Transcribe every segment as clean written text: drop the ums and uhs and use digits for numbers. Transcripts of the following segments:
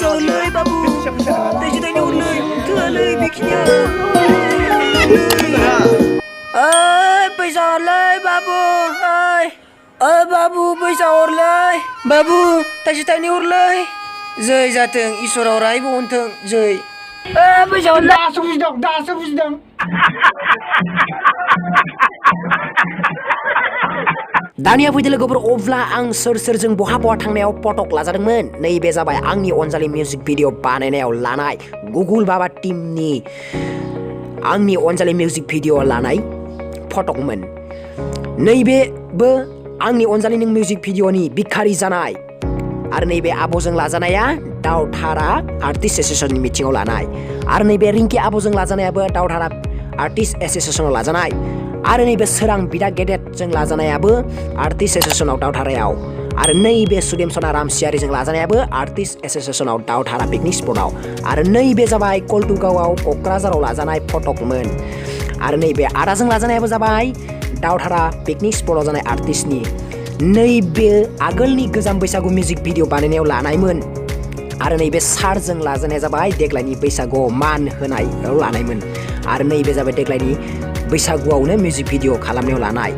थोलै बाबु थाइसे हरलै थोलै बेखिनिया पैसा हरलै बाबु ओइ बाबु पैसा हरलै बाबु थाइसे हरलै जै जाथों इसोरा अरायबो अनथों जै पैसा हरलै दासो बुजिदों दानिया फैदो लोगोफोर अब्ला आं सोरजों बहा थांनायाव फटक लाजादोंमोन नैबे जाबाय आंनि अनजालि मिउजिक भिडिअ बानायनायाव लानाय गुगुल बाबा टीमनि आंनि अनजालि मिउजिक भिडिअ लानाय फटकमोन नैबेबो आंनि अनजालिनि मिउजिक भिडिअनि बिखारि जानाय आरो नैबे आब'जों लाजानाया दावधारा आर्टिस्ट एसोसिएशननि मिटिङाव लानाय आरो नैबे रिंकि आब'जों लाजानायाबो दावधारा आर्टिस्ट एसोसिएशनाव लाजानाय आरो नैबे सोरां बिदा गेदेरजों लाजानायाबो आर्टिस्ट एसोसिएशनाव दावधारायाव आरो नैबे सुदेम सना रामसियारिजों लाजानायाबो आर्टिस्ट एसोसिएशनाव दावधारा पिकनिक स्पटआव आरो नैबे जाबाय कलटुगावआव क'क्राझाराव लाजानाय फटकमोन आरो नैबे आदाजों लाजानायाबो जाबाय दावधारा पिकनिक स्पटआव जानाय आर्टिस्टनि नैबे आगोलनि गोजाम बैसागु मिउजिक भिडिअ बानायनायाव लानायमोन आरो नैबे सारजों लाजानाया जाबाय देग्लायनि बैसागुआव मान होनायाव लानायमोन आरो नैबे जाबाय देग्लायनि बैसागुआवनो मिउजिक भिडिअ खालामनायाव लानाय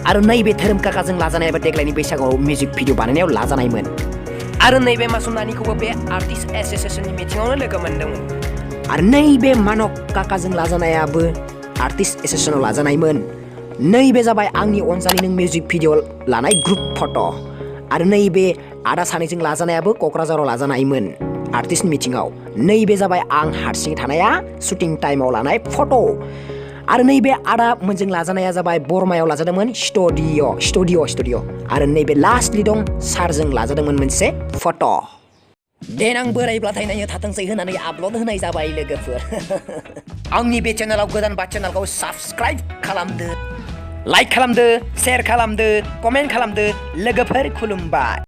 आरो नैबे धोरोम काकाजों लाजानायाबो देग्लायनि बैसागुआव मिउजिक भिडिअ बानायनायाव लाजानायमोन आरो नैबे मासुम नानिखौबो बे आर्टिस्ट एसोसिएशननि मिटिङावनो लोगो मोनदोंमोन आरो नैबे मानक काकाजों लाजानायाबो आर्टिस्ट एसोसिएशनाव लाजानायमोन नैबे जाबाय आंनि अनजालिनि मिउजिक भिडिअ लानाय ग्रुप फट' आरो नैबे आदा सानैजों लाजानायाबो क'क्राझाराव लाजानायमोन आर्टिस्ट मिटिङाव नैबे जाबाय आं हारसिङै थानाया शुटिं टाइमाव लानाय फट' आरो नैबे आदा मोनजों लाजानाया जाबाय बरमायाव लाजादोंमोन स्टुडिअ आरो नैबे लास्टलि दं सारजों लाजादोंमोन मोनसे फट' देनां बोरायब्लाथाय नायनो थाथोंसै होनानै आपल'ड होनाय जाबाय लोगोफोर आंनि बे चेनेलाव गोदानबा चेनेलखौ साबस्क्राइब खालामदो लाइक खालामदो शेयार खालामदो कमेन्ट खालामदो लोगोफोर खुलुमबाय।